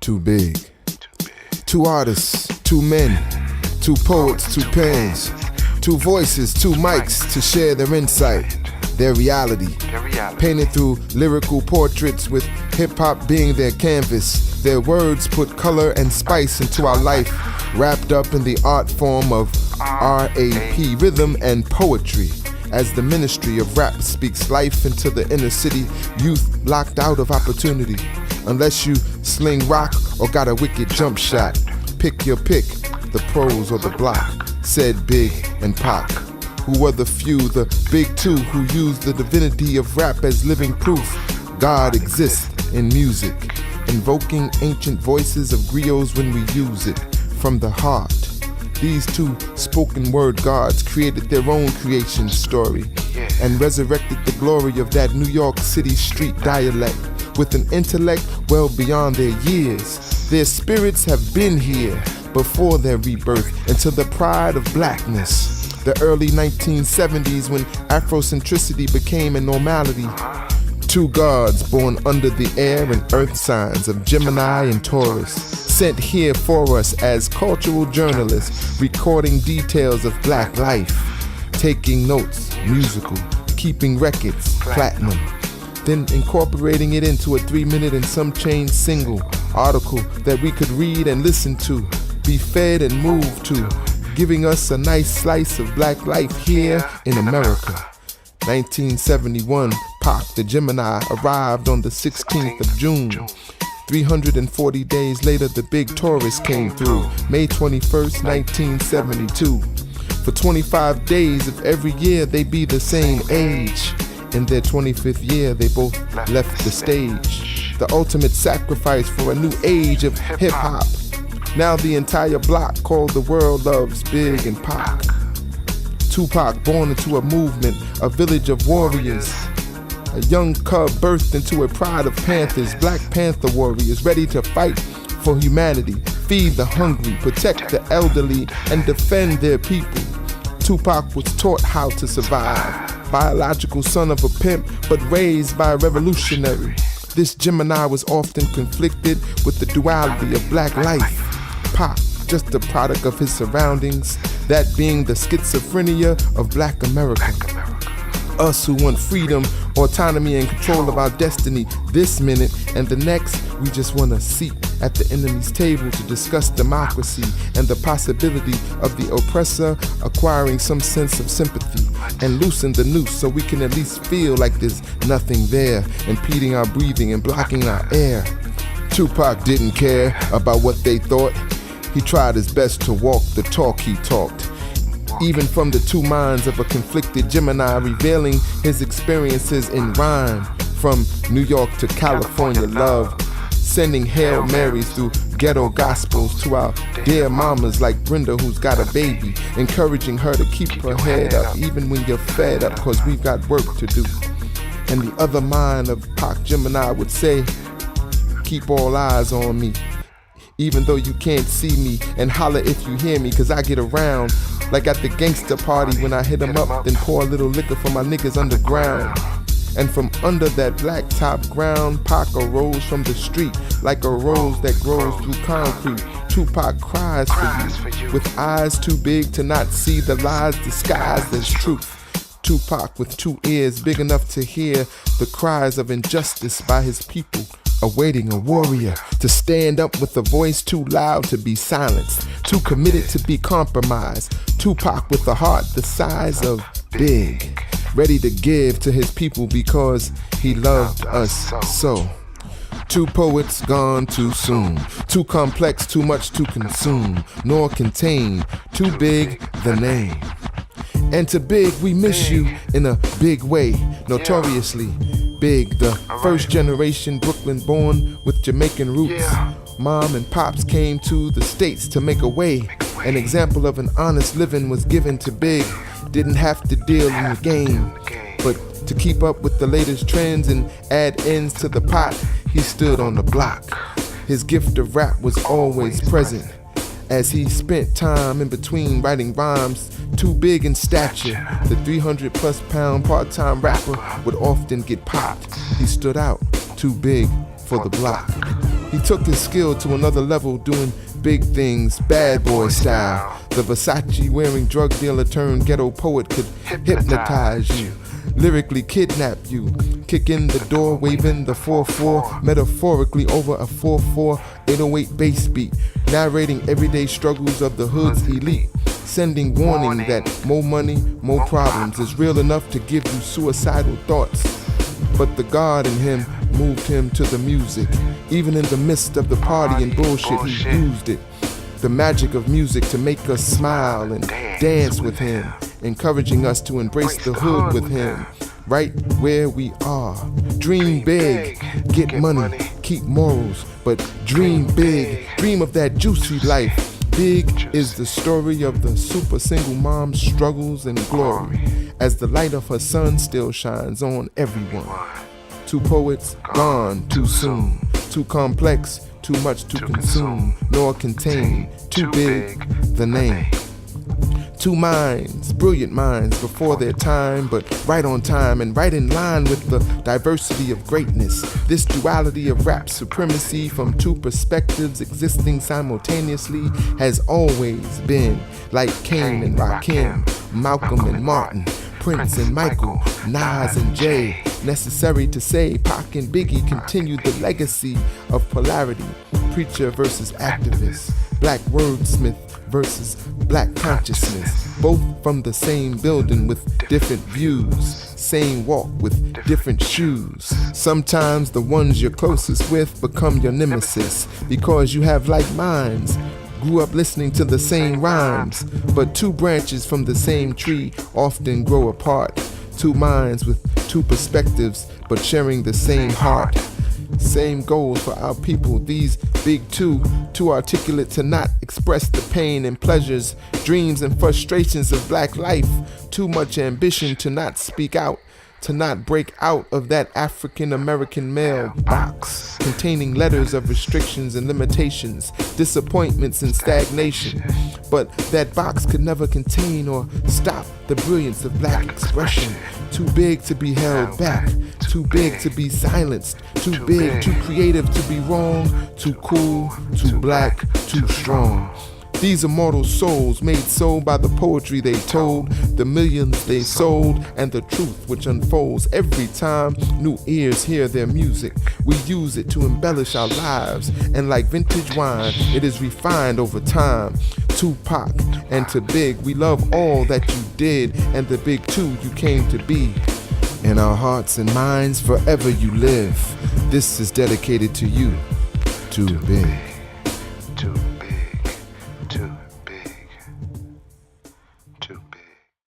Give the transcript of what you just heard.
Too big. Two artists, two men, two poets, two pens, two voices, two mics to share their insight, their reality. Painted through lyrical portraits with hip-hop being their canvas. Their words put color and spice into our life, wrapped up in the art form of RAP, rhythm and poetry. As the ministry of rap speaks life into the inner city, youth locked out of opportunity. Unless you sling rock or got a wicked jump shot, pick your pick, the pros or the block, said Big and Pac, who were the few, the big two, who used the divinity of rap as living proof God exists in music, invoking ancient voices of griots when we use it from the heart. These two spoken word gods created their own creation story and resurrected the glory of that New York City street dialect with an intellect well beyond their years. Their spirits have been here before their rebirth into the pride of blackness. The early 1970s when Afrocentricity became a normality. Two gods born under the air and earth signs of Gemini and Taurus, sent here for us as cultural journalists, recording details of black life, taking notes, musical, keeping records, platinum, then incorporating it into a 3-minute and some change single article that we could read and listen to, be fed and moved to, giving us a nice slice of black life here in America. 1971, Pac the Gemini arrived on the 16th of June. 340 days later, the big Taurus came through, May 21st, 1972. For 25 days of every year, they be the same age. In their 25th year, they both left the stage. The ultimate sacrifice for a new age of hip-hop. Now the entire block called the world loves Big and Pac. Tupac born into a movement, a village of warriors. A young cub birthed into a pride of panthers, Black Panther warriors ready to fight for humanity, feed the hungry, protect the elderly, and defend their people. Tupac was taught how to survive. Biological son of a pimp, but raised by a revolutionary. This Gemini was often conflicted with the duality of black life. Pac, just a product of his surroundings, that being the schizophrenia of black America. Us who want freedom, autonomy, and control of our destiny this minute and the next, we just want a seat at the enemy's table to discuss democracy and the possibility of the oppressor acquiring some sense of sympathy and loosen the noose so we can at least feel like there's nothing there, impeding our breathing and blocking our air. Tupac didn't care about what they thought. He tried his best to walk the talk he talked. Even from the two minds of a conflicted Gemini, revealing his experiences in rhyme. From New York to California love, sending Hail Marys through ghetto gospels to our dear mamas like Brenda who's got a baby, encouraging her to keep her head up even when you're fed up, cause we've got work to do. And the other mind of Pac Gemini would say, keep all eyes on me, even though you can't see me, and holler if you hear me, cause I get around like at the gangster party when I hit 'em up, then pour a little liquor for my niggas underground. And from under that black top ground, Pac arose from the street like a rose that grows through concrete. Tupac cries for you, with eyes too big to not see the lies disguised as truth. Tupac with two ears big enough to hear the cries of injustice by his people, awaiting a warrior to stand up with a voice too loud to be silenced, too committed to be compromised. Tupac with a heart the size of Big, ready to give to his people because he loved us so. Two poets gone too soon, too complex, too much to consume, nor contain, too big the name. And to Big, we miss you in a big way, notoriously Big, the first generation Brooklyn born with Jamaican roots. Mom and pops came to the States to make a way. An example of an honest living was given to Big. Didn't have to deal in the game, but to keep up with the latest trends and add ends to the pot, he stood on the block. His gift of rap was always present, as he spent time in between writing rhymes too big in stature. The 300+ pound part-time rapper would often get popped. He stood out, too big for the block. He took his skill to another level, doing big things, bad boy style. The Versace wearing drug dealer turned ghetto poet could hypnotize you, lyrically kidnap you, kick in the door, waving the 4-4, metaphorically over a 4-4, 808 bass beat, narrating everyday struggles of the hood's elite, sending warning that more money, more problems is real enough to give you suicidal thoughts. But the God in him moved him to the music. Even in the midst of the party and bullshit, he used it. The magic of music to make us smile and dance with him, encouraging us to embrace the hood with him, right where we are. Dream big, get money, keep morals, but dream big. Dream of that juicy life. Big is the story of the super single mom's struggles and glory, as the light of her sun still shines on everyone. Two poets gone too soon, too complex, too much to consume, nor contain, too big the name. Two minds, brilliant minds before their time, but right on time and right in line with the diversity of greatness. This duality of rap supremacy from two perspectives existing simultaneously has always been like Cain and Rakim, Malcolm and Martin, Prince and Michael, Nas and Jay. Necessary to say, Pac and Biggie continued the legacy of polarity, preacher versus activist, black wordsmith versus black consciousness, both from the same building with different views, same walk with different shoes. Sometimes the ones you're closest with become your nemesis because you have like minds, grew up listening to the same rhymes, but two branches from the same tree often grow apart. Two minds with two perspectives, but sharing the same heart. Same goals for our people, these big two, too articulate to not express the pain and pleasures, dreams and frustrations of black life. Too much ambition to not speak out, to not break out of that African-American male box, containing letters of restrictions and limitations, disappointments and stagnation. But that box could never contain or stop the brilliance of black expression. Too big to be held back, too big to be silenced, too big, too creative to be wrong, too cool, too black, too strong. These immortal souls made so by the poetry they told, the millions they sold, and the truth which unfolds every time new ears hear their music. We use it to embellish our lives, and like vintage wine, it is refined over time. Tupac and to Big, we love all that you did, and the big two you came to be. In our hearts and minds, forever you live. This is dedicated to you, Too Big.